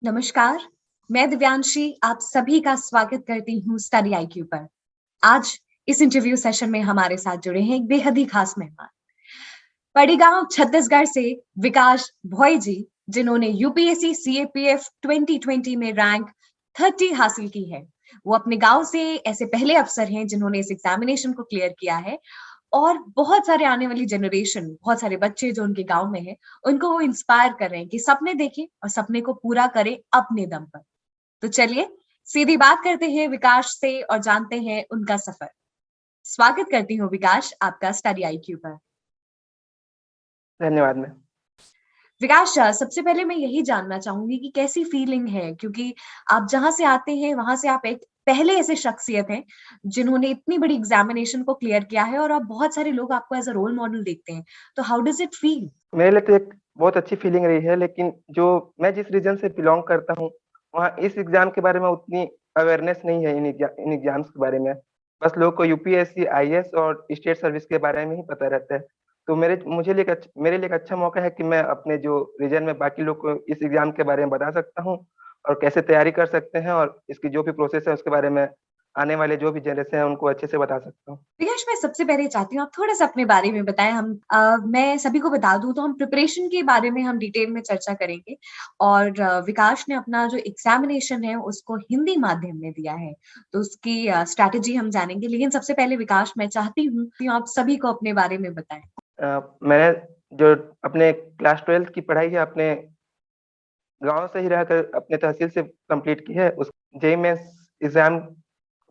नमस्कार, मैं दिव्यांशी आप सभी का स्वागत करती हूँ स्टडी आईक्यू पर। आज इस इंटरव्यू सेशन में हमारे साथ जुड़े हैं एक बेहद ही खास मेहमान। पड़ीगांव छत्तीसगढ़ से विकास भोई जी, जिन्होंने यूपीएससी सीएपीएफ 2020 में रैंक 30 हासिल की है। वो अपने गांव से ऐसे पहले अफसर हैं जिन्होंने इस एग्जामिनेशन को क्लियर किया है और बहुत सारे आने वाली जनरेशन, बहुत सारे बच्चे जो उनके गांव में हैं, उनको वो इंस्पायर कर रहे हैं कि सपने देखें और सपने को पूरा करें अपने दम पर। तो चलिए सीधी बात करते हैं विकास से और जानते हैं उनका सफर। स्वागत करती हूँ विकास आपका स्टडी आईक्यू पर। धन्यवाद मैम। विकास, सबसे पहले मैं यही जानना चाहूंगी कि कैसी फीलिंग है, क्योंकि आप जहां से आते हैं वहां से आप एक पहले ऐसे शख्सियत हैं जिन्होंने इतनी बड़ी एग्जामिनेशन को क्लियर किया है और अब बहुत सारे लोग आपको एज अ रोल मॉडल देखते हैं। तो हाउ डज इट फील? मेरे लिए तो एक बहुत अच्छी फीलिंग रही है, लेकिन जो मैं जिस रीजन से बिलोंग करता हूँ वहाँ इस एग्जाम के बारे में उतनी अवेयरनेस नहीं है। इन एग्जाम्स के बारे में बस लोग को यूपीएससी, आईएएस और स्टेट सर्विस के बारे में ही पता रहता है। तो मेरे लिए एक अच्छा मौका है कि मैं अपने जो रीजन में बाकी लोग को इस एग्जाम के बारे में बता सकता हूँ और कैसे तैयारी कर सकते हैं, और इसकी जो भी प्रोसेस है उसके बारे में आने वाले जो भी जनरेशन है उनको अच्छे से बता सकता हूँ। विकास, मैं सबसे पहले चाहती हूँ आप थोड़ा सा अपने बारे में बताएं। मैं सभी को बता दूं तो हम प्रिपरेशन के बारे में हम डिटेल में चर्चा करेंगे और विकास ने अपना जो एग्जामिनेशन है उसको हिंदी माध्यम में दिया है, तो उसकी स्ट्रैटेजी हम जानेंगे। लेकिन सबसे पहले विकास, मैं चाहती हूँ कि आप सभी को अपने बारे में बताएं। मैंने जो अपने क्लास 12th की पढ़ाई है अपने गांव से ही रहकर अपने तहसील से कंप्लीट की है। उस जेईई मेंस एग्जाम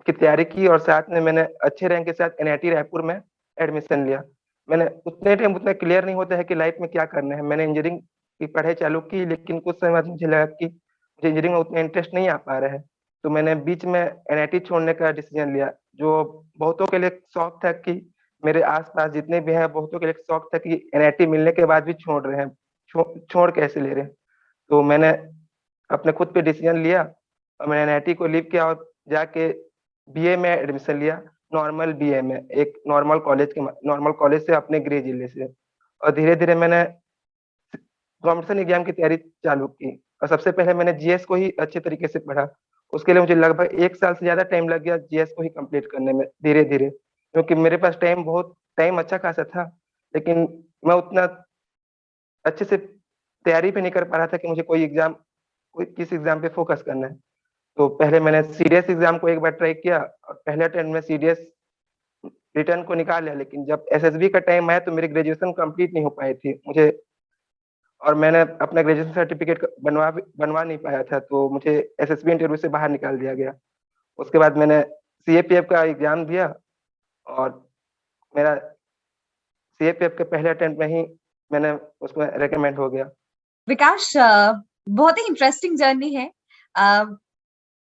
की तैयारी की और साथ में मैंने अच्छे रैंक के साथ एनआईटी रायपुर में एडमिशन लिया। मैंने उतने टाइम उतना क्लियर नहीं होता है कि लाइफ में क्या करना है। मैंने इंजीनियरिंग की पढ़ाई चालू की, लेकिन कुछ समय बाद मुझे लगा कि मुझे इंजीनियरिंग में उतना इंटरेस्ट नहीं आ पा रहा है। तो मैंने बीच में एनआईटी छोड़ने का डिसीजन लिया। जो बहुतों के लिए शौक था कि मेरे आसपास जितने भी हैं बहुतों के लिए शौक था कि एनआईटी मिलने के बाद भी छोड़ रहे हैं, छोड़ कैसे ले रहे हैं। तो मैंने अपने खुद पे डिसीजन लिया और मैंने एनआईटी को लीव किया और जाके बीए में एडमिशन लिया। नॉर्मल बीए में एक नॉर्मल कॉलेज से अपने गृह जिले से। और धीरे धीरे मैंने कॉम्पिटिशन एग्जाम की तैयारी चालू की और सबसे पहले मैंने जीएस को ही अच्छे तरीके से पढ़ा। उसके लिए मुझे लगभग 1 साल से ज्यादा टाइम लग गया जीएस को ही कंप्लीट करने में, धीरे धीरे, क्योंकि मेरे पास टाइम अच्छा खासा था, लेकिन मैं उतना अच्छे से तैयारी भी नहीं कर पा रहा था कि मुझे कोई किस एग्जाम पे फोकस करना है। तो पहले मैंने सीडीएस एग्जाम को एक बार ट्राई किया और पहले अटेम्प्ट में सीडीएस रिटर्न को निकाल लिया, लेकिन जब एसएसबी का टाइम आया तो मेरी ग्रेजुएशन कंप्लीट नहीं हो पाई थी मुझे, और मैंने अपना ग्रेजुएशन सर्टिफिकेट बनवा नहीं पाया था, तो मुझे एसएसबी इंटरव्यू से बाहर निकाल दिया गया। उसके बाद मैंने सीएपीएफ का एग्जाम दिया और मेरा सीएपीएफ के पहले अटेम्प्ट में ही मैंने उसमें रिकमेंड हो गया। विकास, बहुत ही इंटरेस्टिंग जर्नी है। अ,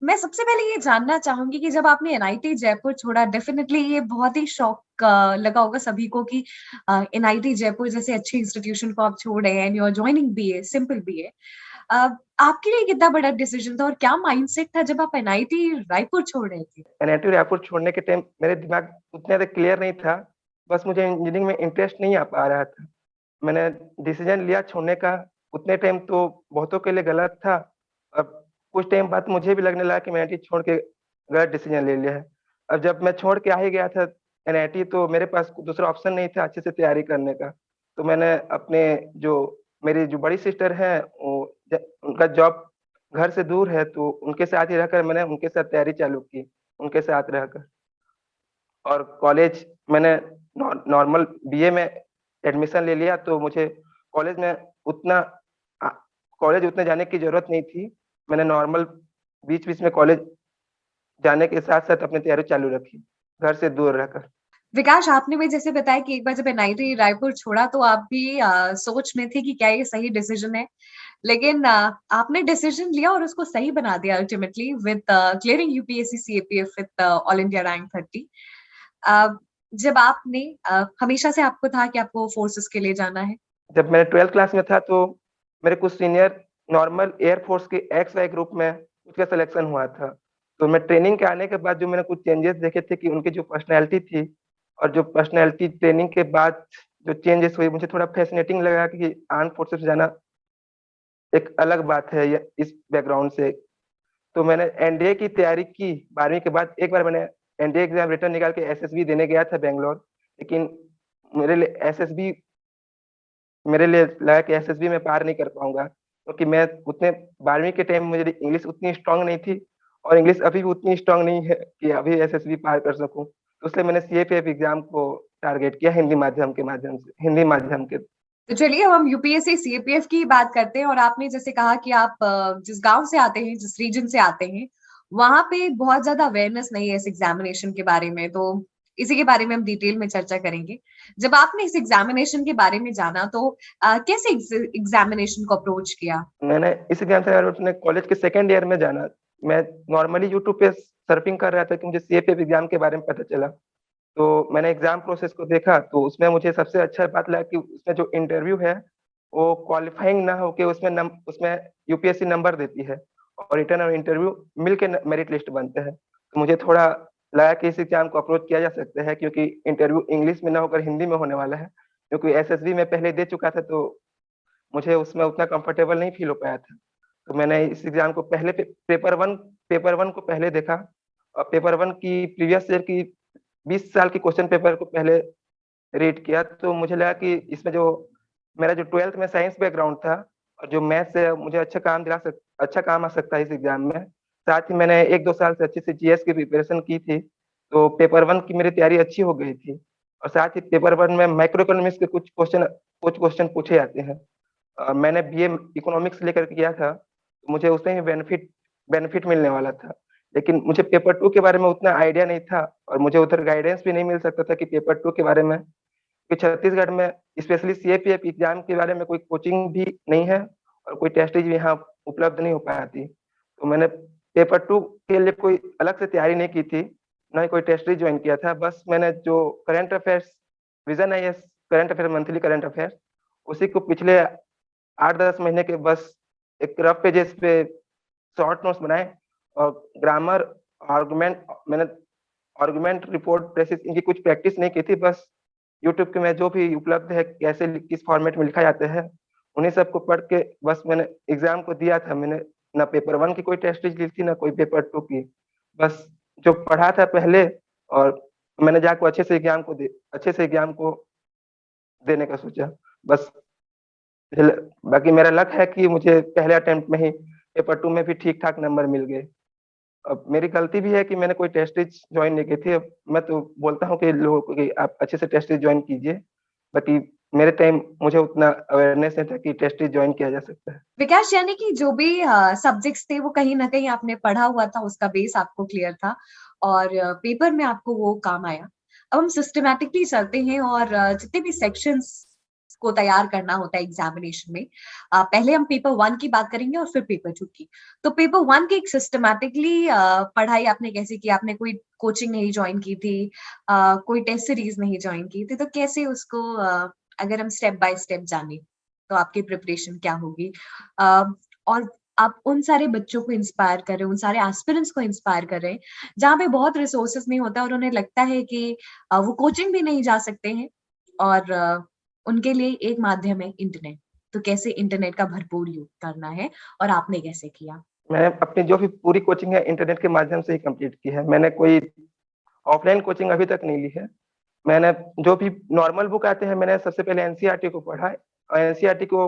मैं सबसे पहले ये जानना चाहूंगी कि जब आपने एनआईटी जयपुर छोड़ा, डेफिनेटली ये बहुत ही शौक लगा होगा सभी को कि एनआईटी जयपुर जैसे अच्छे इंस्टीट्यूशन को आप छोड़ रहे हैं and you are joining BA, simple BA. आपके लिए कितना बड़ा डिसीजन था और क्या माइंडसेट था जब आप एनआईटी रायपुर छोड़ रहे थे? एनआईटी रायपुर छोड़ने के टाइम मेरे दिमाग उतना ज्यादा क्लियर नहीं था, बस मुझे इंजीनियरिंग में इंटरेस्ट नहीं आ पा रहा था। मैंने डिसीजन लिया छोड़ने का। उतने टाइम तो बहुतों के लिए गलत था, अब कुछ टाइम बाद मुझे भी लगने लगा कि मैं एनआईटी छोड़ के गलत डिसीजन ले लिया है। अब जब मैं छोड़ के आ ही गया था एनआईटी, तो मेरे पास दूसरा ऑप्शन नहीं था अच्छे से तैयारी करने का। तो मैंने अपने जो मेरी जो बड़ी सिस्टर है उनका जॉब घर से दूर है, तो उनके साथ ही रहकर मैंने उनके साथ तैयारी चालू की, उनके साथ रहकर। और कॉलेज मैंने नॉर्मल बीए में एडमिशन ले लिया, तो मुझे कॉलेज में उतना कॉलेज उतने जाने की जरूरत नहीं थी। मैंने नॉर्मल बीच बीच में कॉलेज जाने के साथ साथ अपनी तैयारी चालू रखी, घर से दूर रहकर। विकास, आपने भी जैसे बताया कि एक बार जब एनआईटी रायपुर छोड़ा तो आप भी सोच में थे कि क्या ये सही डिसीजन है, लेकिन आपने डिसीजन लिया और उसको सही बना दिया ultimately with clearing UPSC CAPF with all India rank 30। जब आपने हमेशा से आपको था कि आपको फोर्सेस के लिए जाना है? जब मैं 12th क्लास में था तो मेरे कुछ सीनियर नॉर्मल एयरफोर्स के एक्स वाई ग्रुप में उसका सिलेक्शन हुआ था। तो मैं ट्रेनिंग के आने के बाद जो मैंने कुछ चेंजेस देखे थे कि उनकी जो पर्सनैलिटी थी और जो पर्सनैलिटी ट्रेनिंग के बाद जो चेंजेस हुई, मुझे थोड़ा फैसिनेटिंग लगा कि आर्म फोर्सेस जाना एक अलग बात है इस बैकग्राउंड से। तो मैंने एनडीए की तैयारी की 12वीं के बाद। एक बार मैंने एनडीए एग्जाम रिटर्न निकाल के एसएसबी देने गया था बेंगलोर, लेकिन मेरे लिए एसएसबी मेरे लिए लगा कि एसएसबी में पार नहीं कर पाऊंगा, क्योंकि मैं उतने 12वीं के टाइम मुझे इंग्लिश उतनी स्ट्रांग नहीं थी, और इंग्लिश अभी भी उतनी स्ट्रांग नहीं है कि अभी एसएसबी पार कर सकूं। तो इसलिए मैंने सीएपीएफ एग्जाम को टारगेट किया, हिंदी माध्यम के। तो चलिए अब हम यूपीएससी सीएपीएफ की बात करते हैं। और आपने जैसे कहा कि आप जिस गांव से आते हैं, जिस रीजन से आते हैं, वहां पे बहुत ज्यादा अवेयरनेस नहीं है इस एग्जामिनेशन के बारे में, तो इसी के बारे में हम डिटेल में चर्चा करेंगे। जब आपने इस एग्जामिनेशन के बारे में जाना तो कैसे एग्जामिनेशन को अप्रोच किया? मैंने इस एग्जाम से अपने कॉलेज के सेकेंड ईयर में जाना। मैं नॉर्मली यूट्यूब पे सर्फिंग कर रहा था कि मुझे सीएपीएफ एग्जाम के बारे में पता चला। तो मैंने एग्जाम प्रोसेस को देखा, तो उसमें मुझे सबसे अच्छा बात लगा कि उसमें जो इंटरव्यू है वो क्वालिफाइंग ना होके उसमें यूपीएससी नंबर देती है, और रिटर्न और इंटरव्यू मिलके मेरिट लिस्ट बनते हैं। तो मुझे थोड़ा लगा कि इस एग्जाम को अप्रोच किया जा सकता है, क्योंकि इंटरव्यू इंग्लिश में ना होकर हिंदी में होने वाला है। क्योंकि एसएसबी में पहले दे चुका था, तो मुझे उसमें उतना कंफर्टेबल नहीं फील हो पाया था। तो मैंने इस एग्जाम को पहले पेपर वन को पहले देखा, और पेपर वन की प्रीवियस ईयर की 20 साल की क्वेश्चन पेपर को पहले रीड किया। तो मुझे लगा कि इसमें जो मेरा जो 12th में साइंस बैकग्राउंड था, और जो मैथ्स है, मुझे अच्छा काम आ सकता है इस एग्जाम में। साथ ही मैंने 1-2 साल से अच्छे से जीएस की प्रिपरेशन की थी, तो पेपर वन की मेरी तैयारी अच्छी हो गई थी। और साथ ही पेपर वन में माइक्रो इकोनॉमिक्स के कुछ क्वेश्चन पूछे जाते हैं। मैंने बीए इकोनॉमिक्स लेकर किया था, तो मुझे उसमें ही बेनिफिट मिलने वाला था। लेकिन मुझे पेपर टू के बारे में उतना आइडिया नहीं था, और मुझे उधर गाइडेंस भी नहीं मिल सकता था कि पेपर टू के बारे में, कि छत्तीसगढ़ में स्पेशली सीएपीएफ एग्जाम के बारे में कोई कोचिंग भी नहीं है, और कोई टेस्टेज भी यहाँ उपलब्ध नहीं हो पाती। तो मैंने पेपर टू के लिए कोई अलग से तैयारी नहीं की थी, ना ही कोई टेस्टेज ज्वाइन किया था। बस मैंने जो करंट अफेयर्स विजन है, ये current affair monthly current affair, उसी को पिछले 8-10 महीने के बस एक रफ पेजेस पे शॉर्ट नोट्स बनाए, और ग्रामर, आर्गुमेंट मैंने आर्गुमेंट, रिपोर्ट, प्रेसिस, इनकी कुछ प्रैक्टिस नहीं की थी। बस यूट्यूब के में जो भी उपलब्ध है, कैसे किस फॉर्मेट में लिखा जाता है, उन्हीं सबको पढ़ के बस मैंने एग्जाम को दिया था। मैंने ना पेपर वन की कोई टेस्ट ली थी, ना कोई पेपर टू की। बस जो पढ़ा था पहले, और मैंने जाकर अच्छे से एग्जाम को देने का सोचा। बस बाकी मेरा लक है कि मुझे पहले अटेम्प्ट में ही पेपर टू में भी ठीक ठाक नंबर मिल गए। अब मेरी गलती भी है कि मैंने कोई टेस्टेज ज्वाइन नहीं की थी। अब मैं तो बोलता हूँ कि लोगों को कि आप अच्छे से टेस्टेज ज्वाइन कीजिए। बाकी मेरे टाइम मुझे उतना अवेयरनेस नहीं था कि टेस्टेज ज्वाइन किया जा सकता है। विकास, यानी कि जो भी सब्जेक्ट्स थे वो कहीं ना कहीं आपने पढ़ा हुआ था, उसका बेस आपको क्लियर था, और पेपर में आपको वो काम आया। अब हम सिस्टमैटिकली चलते हैं, और जितने भी सेक्शंस को तैयार करना होता है एग्जामिनेशन में, पहले हम पेपर वन की बात करेंगे और फिर पेपर टू की। तो पेपर वन की सिस्टमैटिकली पढ़ाई आपने कैसे की? आपने कोई कोचिंग नहीं ज्वाइन की थी, कोई टेस्ट सीरीज नहीं ज्वाइन की थी, तो कैसे उसको अगर हम स्टेप बाय स्टेप जाने तो आपकी प्रिपरेशन क्या होगी? अ, और आप उन सारे बच्चों को इंस्पायर कर रहे हैं, उन सारे एस्पिरेंट्स को इंस्पायर कर रहे हैं, जहाँ पे बहुत रिसोर्सेज नहीं होता और उन्हें लगता है कि वो कोचिंग भी नहीं जा सकते हैं, और उनके लिए एक माध्यम है इंटरनेट। तो कैसे इंटरनेट का भरपूर यूज़ करना है, और आपने कैसे किया? मैंने अपनी जो भी पूरी कोचिंग है इंटरनेट के माध्यम से ही कंप्लीट की है। मैंने कोई ऑफलाइन कोचिंग अभी तक नहीं ली है। मैंने जो भी नॉर्मल बुक आते हैं, मैंने सबसे पहले एनसीईआरटी को पढ़ा है, और एनसीईआरटी को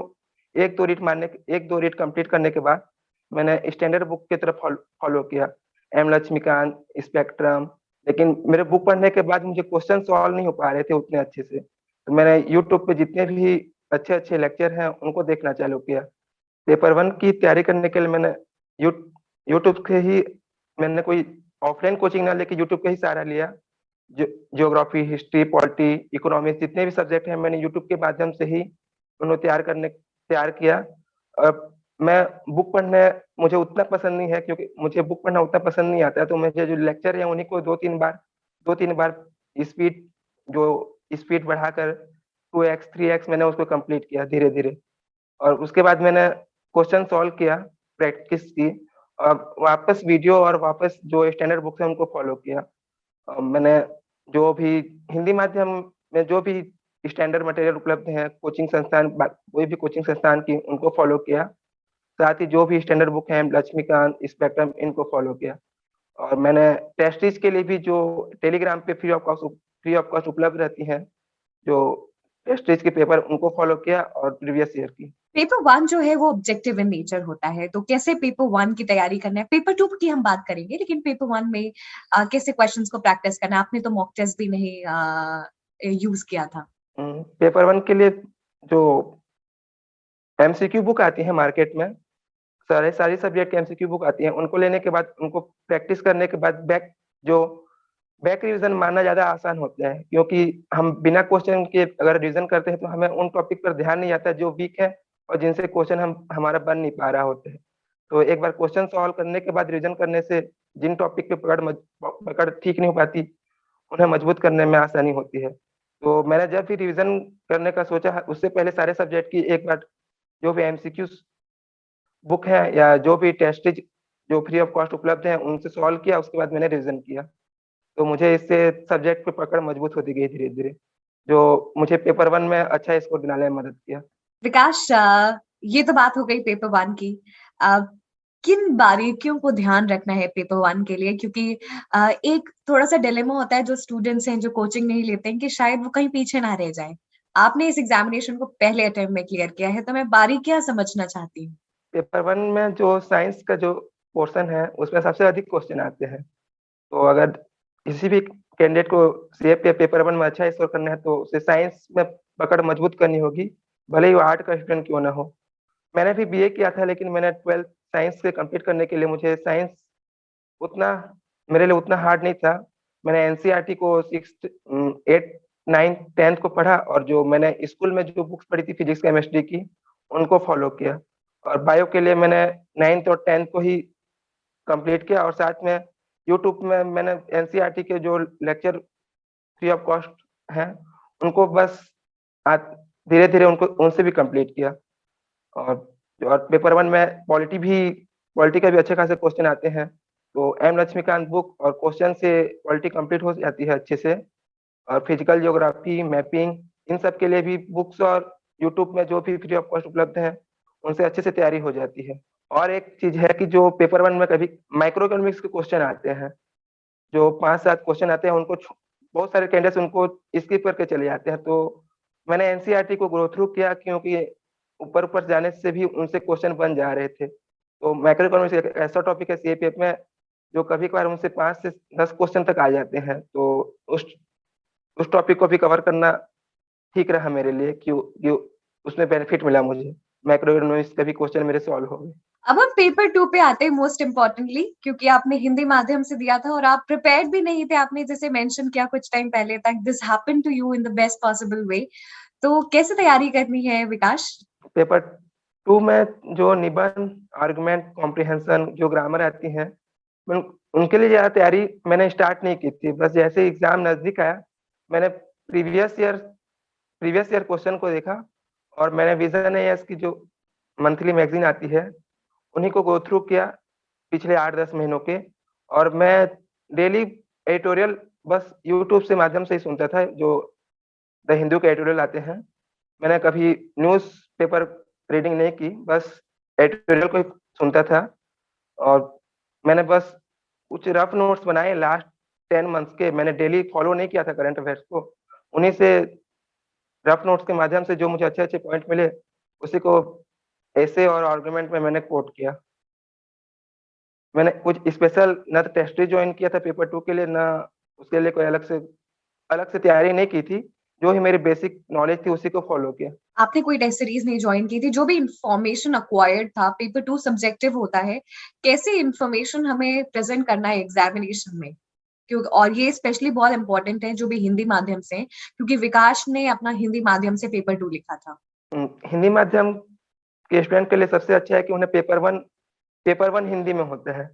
एक दो रीड कंप्लीट करने के बाद मैंने स्टैंडर्ड बुक की तरफ फॉलो किया, एम लक्ष्मीकांत, स्पेक्ट्रम। लेकिन मेरे बुक पढ़ने के बाद मुझे क्वेश्चन सॉल्व नहीं हो पा रहे थे उतने अच्छे से, तो मैंने यूट्यूब पे जितने भी अच्छे अच्छे लेक्चर हैं उनको देखना चालू किया। पेपर वन की तैयारी करने के लिए मैंने यू यूट्यूब के ही मैंने कोई ऑफलाइन कोचिंग ना लेके यूट्यूब का ही सहारा लिया। ज्योग्राफी, हिस्ट्री, पॉलिटी, इकोनॉमिक्स, जितने भी सब्जेक्ट हैं मैंने यूट्यूब के माध्यम से ही उन्हें तैयार किया। मैं बुक पढ़ने मुझे उतना पसंद नहीं है, क्योंकि मुझे बुक पढ़ना उतना पसंद नहीं आता है। तो मुझे जो लेक्चर है उन्हीं को दो तीन बार स्पीड जो स्पीड बढ़ाकर 2x 3x मैंने उसको कंप्लीट किया धीरे धीरे। और उसके बाद मैंने क्वेश्चन सॉल्व किया, प्रैक्टिस की, और वापस वीडियो और वापस जो स्टैंडर्ड बुक्स है उनको फॉलो किया। मैंने जो भी हिंदी माध्यम में जो भी स्टैंडर्ड मटेरियल उपलब्ध है, कोई भी कोचिंग संस्थान की, उनको फॉलो किया। साथ ही जो भी स्टैंडर्ड बुक हैं लक्ष्मीकांत, स्पेक्ट्रम, इनको फॉलो किया। और मैंने टेस्टिज के लिए भी जो टेलीग्राम पे फ्री ऑफ कॉस्ट उपलब्ध रहती हैं, जो टेस्टिज के पेपर, उनको फॉलो किया और प्रीवियस ईयर की। पेपर वन जो है वो ऑब्जेक्टिव इन नेचर होता है, तो कैसे पेपर वन की तैयारी करना है? पेपर टू की हम बात करेंगे, लेकिन पेपर वन में कैसे क्वेश्चंस को प्रैक्टिस करना है? आपने तो मॉक टेस्ट भी नहीं यूज किया था। पेपर वन के लिए जो एमसीक्यू बुक आती है मार्केट में, सारी सब्जेक्ट की एमसीक्यू बुक आती है, उनको लेने के बाद, उनको प्रैक्टिस करने के बाद बैक रिवीजन मारना ज्यादा आसान होता है, क्योंकि हम बिना क्वेश्चन के अगर रिवीजन करते हैं तो हमें उन टॉपिक पर ध्यान नहीं आता जो वीक है और जिनसे क्वेश्चन हमारा बन नहीं पा रहा होता है। तो एक बार क्वेश्चन सॉल्व करने के बाद रिवीजन करने से जिन टॉपिक पे पकड़ ठीक नहीं हो पाती, उन्हें मजबूत करने में आसानी होती है। तो मैंने जब भी रिवीजन करने का सोचा, उससे पहले सारे सब्जेक्ट की एक बार जो भी एमसीक्यू बुक है या जो भी टेस्टेज जो फ्री ऑफ कॉस्ट उपलब्ध है, उनसे सॉल्व किया, उसके बाद मैंने रिवीजन किया। तो मुझे इससे सब्जेक्ट पे पकड़ मजबूत होती गई धीरे धीरे, जो मुझे पेपर वन में अच्छा स्कोर दिलाने में मदद किया। विकास, ये तो बात हो गई पेपर वन की। किन बारीकियों को ध्यान रखना है पेपर वन के लिए? क्योंकि एक थोड़ा सा डिलेमा होता है जो स्टूडेंट्स हैं जो कोचिंग नहीं लेते हैं, कि शायद वो कहीं पीछे ना रह जाए। आपने इस एग्जामिनेशन को पहले अटेम्प्ट में क्लियर किया है, तो मैं बारीकियां समझना चाहती हूँ। पेपर वन में जो साइंस का जो पोर्शन है, उसमें सबसे अधिक क्वेश्चन आते हैं। तो अगर किसी भी कैंडिडेट को सीए पे पेपर वन में अच्छा स्कोर करना है, तो उसे साइंस में पकड़ मजबूत करनी होगी, भले ही वो आर्ट का स्टूडेंट क्यों ना हो। मैंने भी बीए किया था, लेकिन मैंने 12th साइंस से कंप्लीट करने के लिए मुझे साइंस उतना मेरे लिए उतना हार्ड नहीं था। मैंने एनसीईआरटी को 6th 8th 9th 10th को पढ़ा, और जो मैंने स्कूल में जो बुक्स पढ़ी थी फिजिक्स केमिस्ट्री की, उनको फॉलो किया। और बायो के लिए मैंने 9th और 10th को ही कंप्लीट किया, और साथ में यूट्यूब में मैंने एनसीईआरटी के जो लेक्चर फ्री ऑफ कॉस्ट हैं, उनको बस धीरे धीरे उनको उनसे भी कंप्लीट किया। और पेपर वन में पॉलिटी का भी अच्छे खासे क्वेश्चन आते हैं, तो एम लक्ष्मीकांत बुक और क्वेश्चन से पॉलिटी कंप्लीट हो जाती है अच्छे से। और फिजिकल ज्योग्राफी, मैपिंग, इन सब के लिए भी बुक्स और यूट्यूब में जो भी फ्री ऑफ कॉस्ट उपलब्ध है, उनसे अच्छे से तैयारी हो जाती है। और एक चीज है कि जो पेपर वन में कभी माइक्रो इकोनॉमिक्स के क्वेश्चन आते हैं, जो 5-7 क्वेश्चन आते हैं, उनको बहुत सारे कैंडिडेट्स उनको स्किप करके चले जाते हैं। तो मैंने एनसीईआरटी को गो थ्रू किया, क्योंकि ऊपर ऊपर जाने से भी उनसे क्वेश्चन बन जा रहे थे। तो माइक्रो इकोनॉमिक्स एक ऐसा टॉपिक है सीएपीएफ में, जो कभी कभार उनसे 5 से 10 क्वेश्चन तक आ जाते हैं। तो उस टॉपिक को भी कवर करना ठीक रहा मेरे लिए, क्यों उसमें बेनिफिट मिला मुझे, मैक्रो इकोनॉमिक्स का भी क्वेश्चन मेरे सॉल्व हो गए। अब हम पेपर टू पे आते हैं, मोस्ट इम्पोर्टेंटली, क्योंकि आपने हिंदी माध्यम से दिया था और आप प्रिपेयर्ड भी नहीं थे। आपने जैसे मेंशन किया कुछ टाइम पहले तक, this happen to you in the best possible way. तो कैसे तैयारी करनी है विकास? पेपर टू में जो निबंध, आर्गुमेंट, कॉम्प्रिहेंशन, जो ग्रामर आती हैं, उनके लिए ज्यादा तैयारी मैंने स्टार्ट नहीं की थी। बस जैसे एग्जाम नजदीक आया, मैंने प्रीवियस ईयर क्वेश्चन को देखा, और मैंने विजन एएस की जो मंथली मैगजीन आती है, उन्हीं को गो थ्रू किया पिछले 8-10 महीनों के। और मैं डेली एडिटोरियल बस यूट्यूब से माध्यम से ही सुनता था, जो द हिंदू के एडिटोरियल आते हैं। मैंने कभी न्यूज पेपर रीडिंग नहीं की, बस एडिटोरियल को ही सुनता था। और मैंने बस कुछ रफ नोट्स बनाए लास्ट 10 मंथ्स के। मैंने डेली फॉलो नहीं किया था करंट अफेयर्स को, उन्हीं से रफ नोट्स के माध्यम से जो मुझे अच्छे अच्छे पॉइंट मिले, उसी को ऐसे और आर्गुमेंट में मैंने कोट किया। मैंने कुछ स्पेशल न तो टेस्ट ज्वाइन किया था पेपर टू के लिए, ना उसके लिए कोई अलग से तैयारी नहीं की थी। जो ही मेरी बेसिक नॉलेज थी, उसी को फॉलो किया। आपने कोई टेस्ट सीरीज नहीं ज्वाइन की थी? जो भी इंफॉर्मेशन अक्वायर्ड था, पेपर टू सब्जेक्टिव होता है, कैसे इंफॉर्मेशन हमें प्रेजेंट करना है एग्जामिनेशन में? क्योंकि और ये स्पेशली बहुत इंपॉर्टेंट है जो भी हिंदी माध्यम से हैं, क्योंकि विकास ने अपना हिंदी माध्यम से पेपर टू लिखा था। हिंदी माध्यम के स्टूडेंट के लिए सबसे अच्छा है कि उन्हें पेपर वन हिंदी में होता है।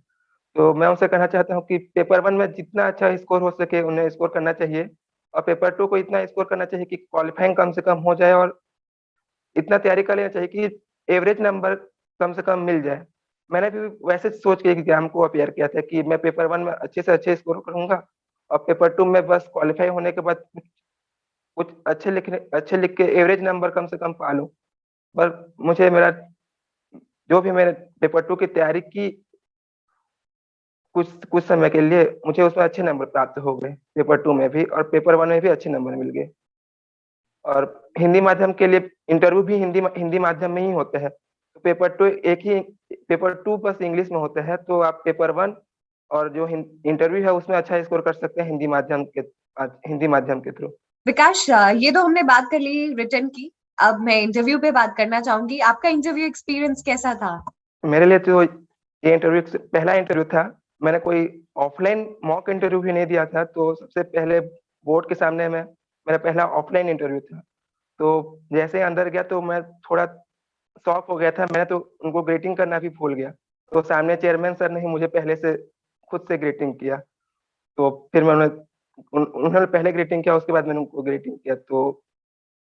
तो मैं उनसे कहना चाहता हूँ कि पेपर वन में जितना अच्छा स्कोर हो सके उन्हें स्कोर करना चाहिए, और पेपर टू को इतना स्कोर करना चाहिए कि क्वालिफाइंग कम से कम हो जाए, और इतना तैयारी कर लेना चाहिए कि एवरेज नंबर कम से कम मिल जाए। मैंने भी वैसे सोच के एग्जाम को अपेयर किया था कि मैं पेपर वन में अच्छे से अच्छे स्कोर करूंगा, और पेपर टू में बस क्वालिफाई होने के बाद कुछ अच्छे लिख के एवरेज नंबर कम से कम पा लूं। पर मुझे मेरा जो भी मैंने पेपर 2 की तैयारी की कुछ समय के लिए, मुझे उसमें अच्छे नंबर प्राप्त हो गए, पेपर 2 में भी और पेपर 1 में भी अच्छे नंबर मिल गए। और हिंदी माध्यम के लिए इंटरव्यू भी हिंदी माध्यम में ही होते हैं। तो पेपर 2 बस इंग्लिश में होता है, तो आप पेपर 1 और जो इंटरव्यू है उसमें अच्छा स्कोर कर सकते हैं हिंदी माध्यम के थ्रू। विकास, ये तो हमने बात कर ली रिटर्न की, अब मैं इंटरव्यू पे बात करना चाहूंगी। आपका इंटरव्यू एक्सपीरियंस कैसा था? मेरे लिए तो ये इंटरव्यू पहला इंटरव्यू था। मैंने कोई ऑफलाइन मॉक इंटरव्यू भी नहीं दिया था, तो सबसे पहले बोर्ड के सामने मेरा पहला ऑफलाइन इंटरव्यू था। तो जैसे ही अंदर गया तो मैं थोड़ा शॉक हो गया था, मैंने तो उनको ग्रीटिंग करना भी भूल गया। तो सामने चेयरमैन सर ने ही मुझे पहले से खुद से ग्रीटिंग किया। तो फिर उन्होंने पहले ग्रीटिंग किया, उसके बाद मैंने उनको ग्रीटिंग किया। तो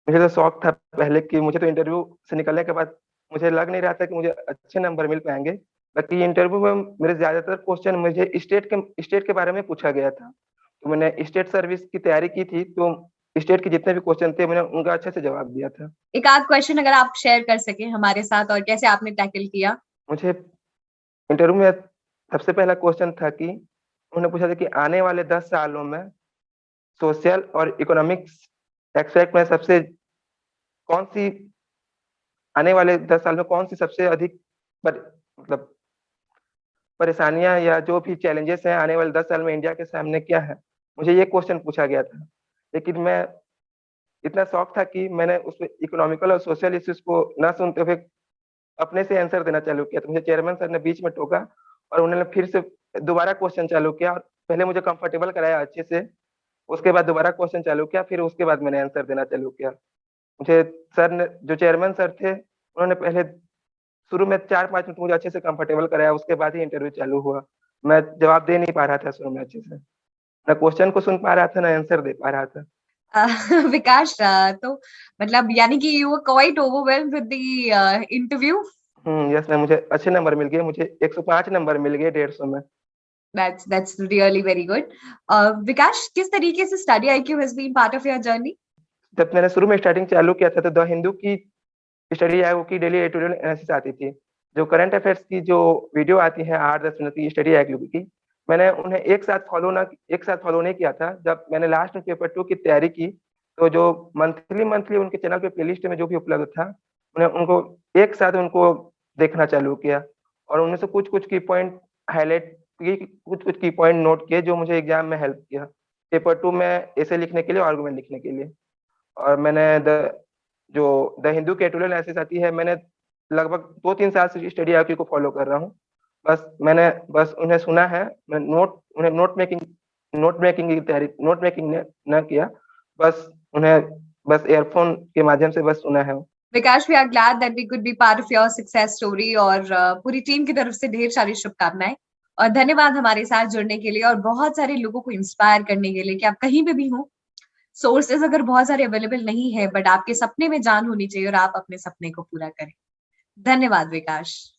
मुझे तो शौक था पहले कि मुझे तो इंटरव्यू से निकलने के बाद मुझे लग नहीं रहा था कि मुझे अच्छे नंबर मिल पाएंगे। बाकी इंटरव्यू में मेरे ज्यादातर क्वेश्चन मुझे स्टेट के बारे में पूछा गया था। तो मैंने स्टेट सर्विस की तैयारी की थी, तो स्टेट के जितने भी क्वेश्चन थे मैंने उनका अच्छे से जवाब दिया था। एक आध क्वेश्चन अगर आप शेयर कर सके हमारे साथ, और कैसे आपने टैकल किया? मुझे इंटरव्यू में सबसे पहला क्वेश्चन था कि उन्होंने पूछा था कि आने वाले 10 सालों में सोशल और इकोनॉमिक्स एक्सपेक्ट में सबसे कौन सी आने वाले 10 साल में कौन सी सबसे अधिक मतलब परेशानियां या जो भी चैलेंजेस हैं आने वाले 10 साल में इंडिया के सामने क्या है, मुझे ये क्वेश्चन पूछा गया था। लेकिन मैं इतना शौक था कि मैंने उसमें इकोनॉमिकल और सोशल इश्यूज को ना सुनते हुए अपने से आंसर देना चालू किया। तो मुझे चेयरमैन सर ने बीच में टोका और उन्होंने फिर से दोबारा क्वेश्चन चालू किया और पहले मुझे कंफर्टेबल कराया अच्छे से, उसके बाद दोबारा क्वेश्चन चालू किया, फिर उसके बाद मैंने आंसर देना चालू किया। मुझे सर ने जो चेयरमैन सर थे उन्होंने पहले शुरू में 4-5 मिनट मुझे अच्छे से कंफर्टेबल कराया, उसके बाद ही इंटरव्यू चालू हुआ। मैं जवाब दे नहीं पा रहा था शुरू में अच्छे से, ना क्वेश्चन को सुन पा रहा था ना आंसर दे पा रहा था। विकास, तो मतलब यानी कि you were quite overwhelmed with the interview. Yes ma'am, मुझे अच्छे नंबर मिल गए, मुझे 105 नंबर मिल गए 150 में। That's really very good. विकास, किस तरीके से study IQ has been part of your journey? जब मैंने शुरू में स्टार्टिंग चालू किया था तो द हिंदू की स्टडी आईक्यू की डेली एडिटोरियल एनालिसिस आती थी। जो करंट अफेयर्स की जो वीडियो आती है 8-10 मिनट की स्टडी आईक्यू की, मैंने उन्हें एक साथ फॉलो नहीं किया था। जब मैंने लास्ट में पेपर 2 की तैयारी की, तो जो मंथली उनके चैनल पे प्लेलिस्ट में जो भी उपलब्ध था, उनको एक साथ उनको देखना चालू किया और उनमें से कुछ-कुछ की पॉइंट हाइलाइट की, कुछ-कुछ की पॉइंट नोट किए जो मुझे एग्जाम में हेल्प किया। पेपर 2 में एसे लिखने के लिए, आर्गुमेंट लिखने के लिए। और मैंने द हिंदू की एडिटोरियल एनालिसिस आती है, मैंने लगभग 2-3 साल से स्टडी आईक्यू को फॉलो कर रहा हूँ। मैंने उन्हें सुना है, मैं नोट मेकिंग की तैयारी नोट मेकिंग ने ना किया, बस उन्हें बस ईयरफोन के माध्यम से बस सुना है। Vikas, we are glad that we could be part of your success story, और पूरी टीम की तरफ से ढेर सारी शुभकामनाएं और धन्यवाद हमारे साथ जुड़ने के लिए और बहुत सारे लोगों को इंस्पायर करने के लिए कि आप कहीं पे भी हो, सोर्सेज अगर बहुत सारे अवेलेबल नहीं है, बट आपके सपने में जान होनी चाहिए और आप अपने सपने को पूरा करें। धन्यवाद विकास।